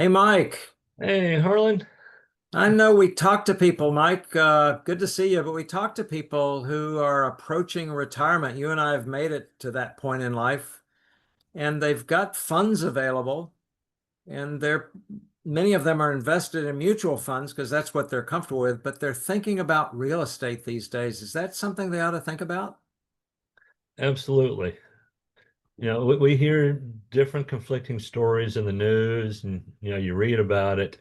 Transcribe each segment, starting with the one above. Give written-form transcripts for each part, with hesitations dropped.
Hey, Mike. Hey, Harlan. I know we talk to people, Mike. Good to see you, but we talk to people who are approaching retirement. You and I have made it to that point in life, and they've got funds available, and many of them are invested in mutual funds because that's what they're comfortable with, but they're thinking about real estate these days. Is that something they ought to think about? Absolutely. We hear different conflicting stories in the news and, you read about it.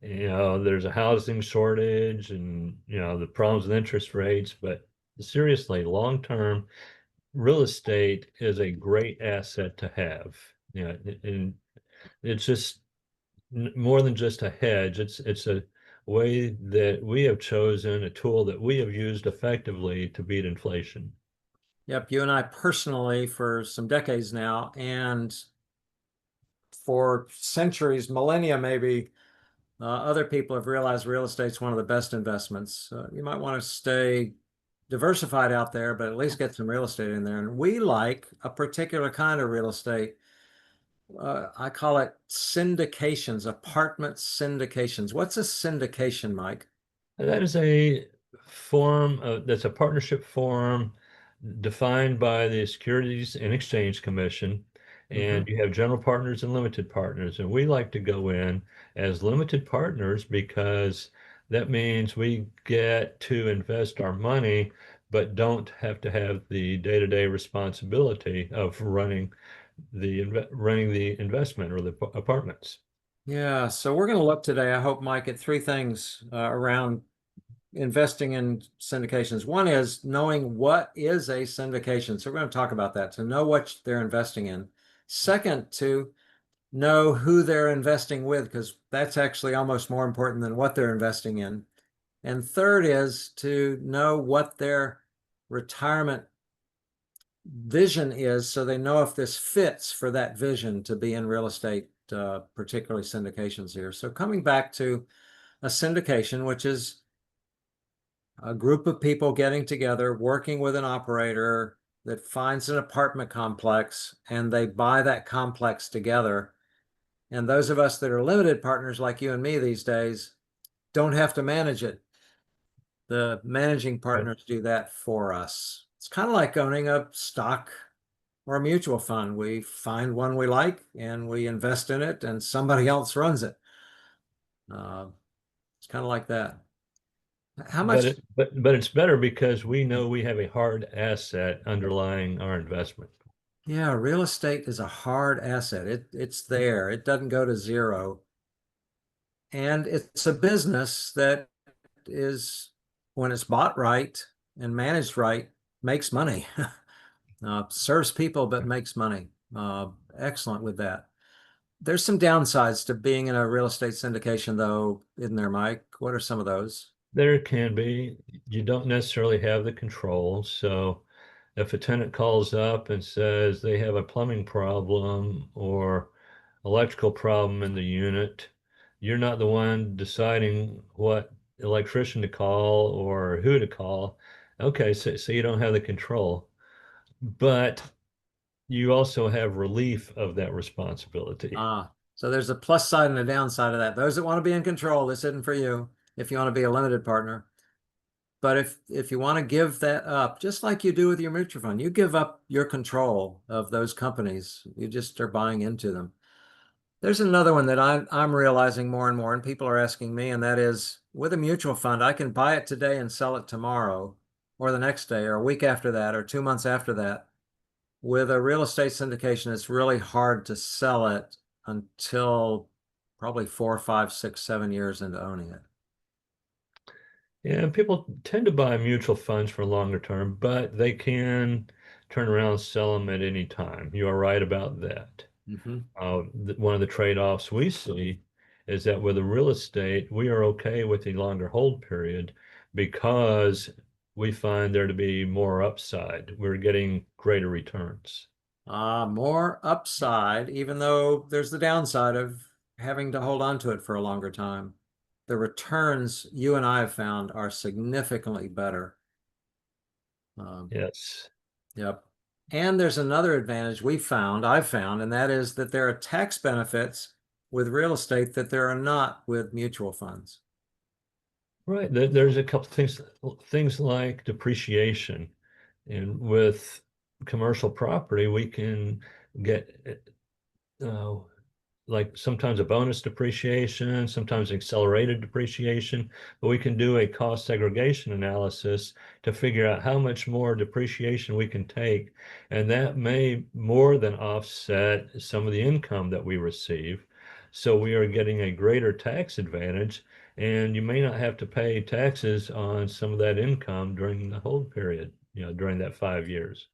There's a housing shortage and, the problems with interest rates. But seriously, long-term real estate is a great asset to have. And it's just more than just a hedge. It's a way that we have chosen, a tool that we have used effectively to beat inflation. Yep, you and I personally for some decades now, and for centuries, millennia maybe. Other people have realized real estate's one of the best investments. You might want to stay diversified out there, but at least get some real estate in there. And we like a particular kind of real estate. I call it syndications, apartment syndications. What's a syndication, Mike? That is a that's a partnership form defined by the Securities and Exchange Commission. Hmm. And you have general partners and limited partners. And we like to go in as limited partners because that means we get to invest our money, but don't have to have the day-to-day responsibility of running the investment or the apartments. Yeah, so we're going to look today, I hope, Mike, at three things around investing in syndications. One is knowing what is a syndication. So we're going to talk about that to know what they're investing in. Second, to know who they're investing with, because that's actually almost more important than what they're investing in. And third is to know what their retirement vision is so they know if this fits for that vision to be in real estate, particularly syndications here. So coming back to a syndication, which is a group of people getting together, working with an operator that finds an apartment complex and they buy that complex together. And those of us that are limited partners like you and me these days don't have to manage it. The managing Right. partners do that for us. It's kind of like owning a stock or a mutual fund. We find one we like and we invest in it, and somebody else runs it. Uh, it's kind of like that. How much? But it's better because we know we have a hard asset underlying our investment. Yeah, real estate is a hard asset. It's there. It doesn't go to zero. And it's a business that is, when it's bought right and managed right, makes money. Serves people, but makes money. Excellent with that. There's some downsides to being in a real estate syndication, though, isn't there, Mike? What are some of those? There can be, you don't necessarily have the control. So if a tenant calls up and says they have a plumbing problem or electrical problem in the unit, you're not the one deciding what electrician to call or who to call. Okay, so you don't have the control, but you also have relief of that responsibility. So there's a plus side and a downside of that. Those that want to be in control, this isn't for you if you want to be a limited partner. But if you want to give that up, just like you do with your mutual fund, you give up your control of those companies. You just are buying into them. There's another one that I'm realizing more and more, and people are asking me, and that is with a mutual fund, I can buy it today and sell it tomorrow, or the next day, or a week after that, or 2 months after that. With a real estate syndication, it's really hard to sell it until probably 4, 5, 6, 7 years into owning it. Yeah, people tend to buy mutual funds for longer term, but they can turn around and sell them at any time. You are right about that. Hmm. One of the trade-offs we see is that with the real estate, we are okay with the longer hold period because we find there to be more upside. We're getting greater returns. More upside, even though there's the downside of having to hold on to it for a longer time. The returns you and I have found are significantly better. Um, Yes. yep. And there's another advantage I've found, and that is that there are tax benefits with real estate that there are not with mutual funds. Right. There's a couple things like depreciation. And with commercial property, we can get uh, like sometimes a bonus depreciation, sometimes accelerated depreciation, but we can do a cost segregation analysis to figure out how much more depreciation we can take. And that may more than offset some of the income that we receive. So we are getting a greater tax advantage, and you may not have to pay taxes on some of that income during the hold period, during that 5 years.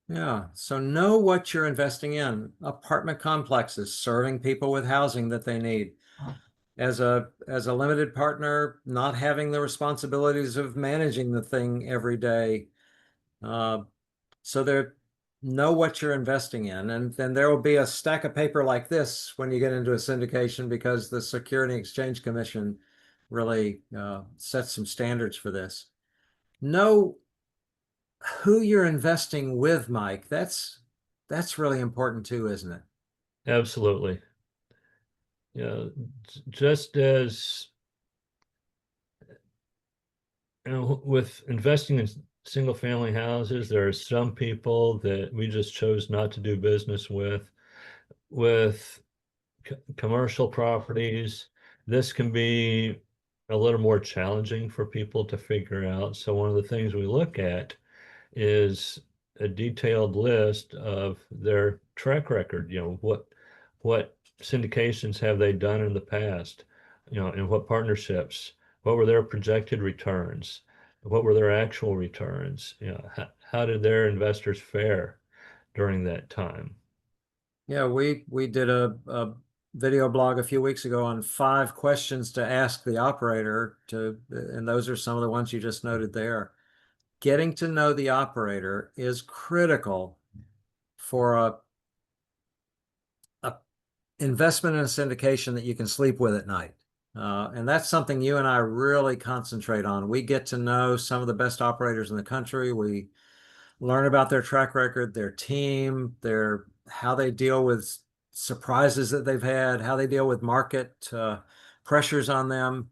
Yeah. So know what you're investing in. Apartment complexes, serving people with housing that they need. As a limited partner, not having the responsibilities of managing the thing every day. Uh, so there, know what you're investing in, and then there will be a stack of paper like this when you get into a syndication because the Security and Exchange Commission really sets some standards for this. Know who you're investing with, Mike. That's really important too, isn't it? Absolutely. Just as with investing in single family houses, there are some people that we just chose not to do business with. With commercial properties, this can be a little more challenging for people to figure out. So one of the things we look at is a detailed list of their track record. What syndications have they done in the past? And what partnerships? What were their projected returns? What were their actual returns? How did their investors fare during that time? Yeah, we did a video blog a few weeks ago on 5 questions to ask the operator to, and those are some of the ones you just noted there. Getting to know the operator is critical for a investment in a syndication that you can sleep with at night. And that's something you and I really concentrate on. We get to know some of the best operators in the country. We learn about their track record, their team, their how they deal with surprises that they've had, how they deal with market pressures on them.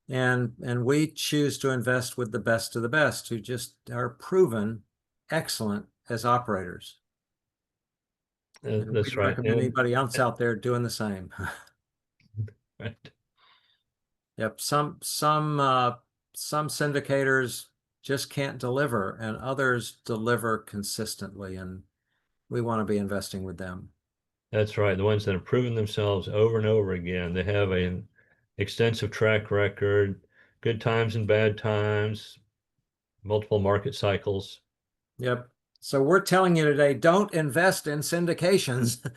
And we choose to invest with the best of the best who just are proven excellent as operators. And That's we'd right. recommend And anybody else out there doing the same. right. Yep, some syndicators just can't deliver, and others deliver consistently, and we want to be investing with them. That's right. The ones that have proven themselves over and over again. They have an extensive track record, good times and bad times, multiple market cycles. Yep. So we're telling you today, don't invest in syndications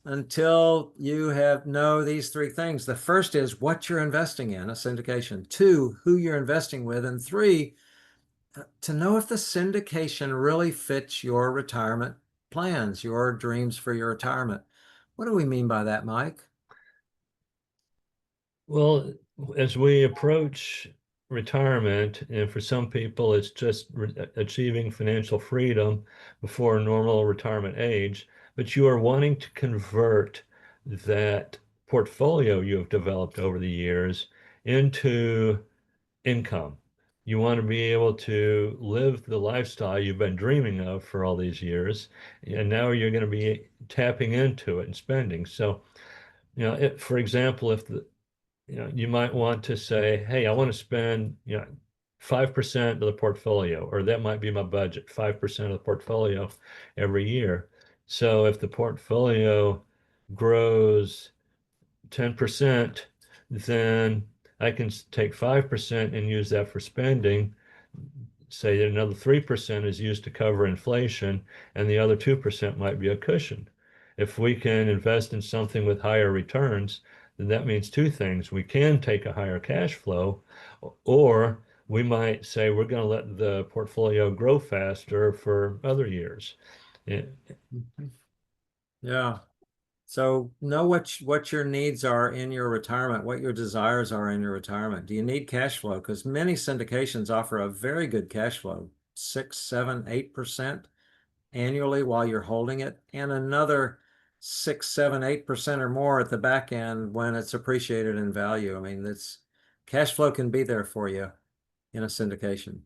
until you have know these 3 things. The first is what you're investing in, a syndication. 2, who you're investing with, and 3, to know if the syndication really fits your retirement plans, your dreams for your retirement. What do we mean by that, Mike? Well, as we approach retirement, and for some people, it's just achieving financial freedom before normal retirement age, but you are wanting to convert that portfolio you have developed over the years into income. You want to be able to live the lifestyle you've been dreaming of for all these years, and now you're going to be tapping into it and spending. So, for example, if you might want to say, hey, I want to spend, 5% of the portfolio, or that might be my budget, 5% of the portfolio every year. So if the portfolio grows 10%, then I can take 5% and use that for spending. Say that another 3% is used to cover inflation, and the other 2% might be a cushion. If we can invest in something with higher returns, then that means 2 things. We can take a higher cash flow, or we might say we're going to let the portfolio grow faster for other years. Yeah. Yeah. So know what your needs are in your retirement, what your desires are in your retirement. Do you need cash flow? Because many syndications offer a very good cash flow, 6, 7, 8% annually while you're holding it, and another 6, 7, 8% or more at the back end when it's appreciated in value. I mean, that's cash flow can be there for you in a syndication.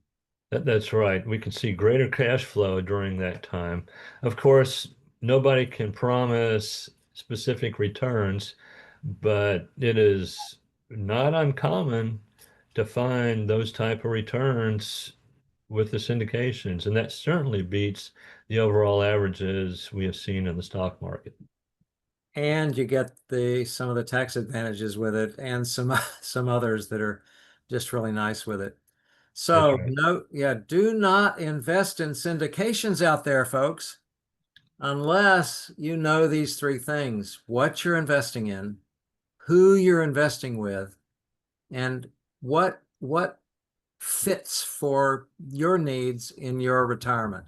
That's right. We can see greater cash flow during that time. Of course, nobody can promise specific returns, but it is not uncommon to find those type of returns with the syndications, and that certainly beats the overall averages we have seen in the stock market. And you get some of the tax advantages with it and some some others that are just really nice with it. That's So right. no, yeah, do not invest in syndications out there, folks, unless you know these three things: what you're investing in, who you're investing with, and what fits for your needs in your retirement.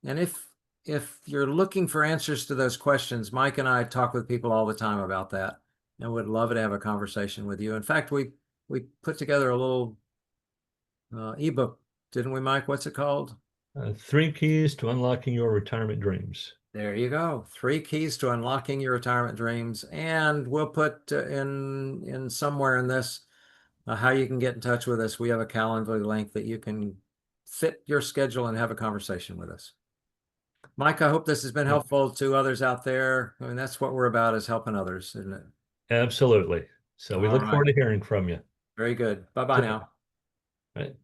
And if you're looking for answers to those questions, Mike and I talk with people all the time about that and would love to have a conversation with you. In fact, we put together a little ebook, didn't we, Mike? What's it called? 3 keys to unlocking your retirement dreams. There you go. 3 keys to unlocking your retirement dreams. And we'll put in somewhere in this how you can get in touch with us. We have a Calendly link that you can fit your schedule and have a conversation with us. Mike, I hope this has been Yep. helpful to others out there. I mean, that's what we're about, is helping others, isn't it? Absolutely. So we All look right. forward to hearing from you. Very good. Bye-bye See you. now. Right.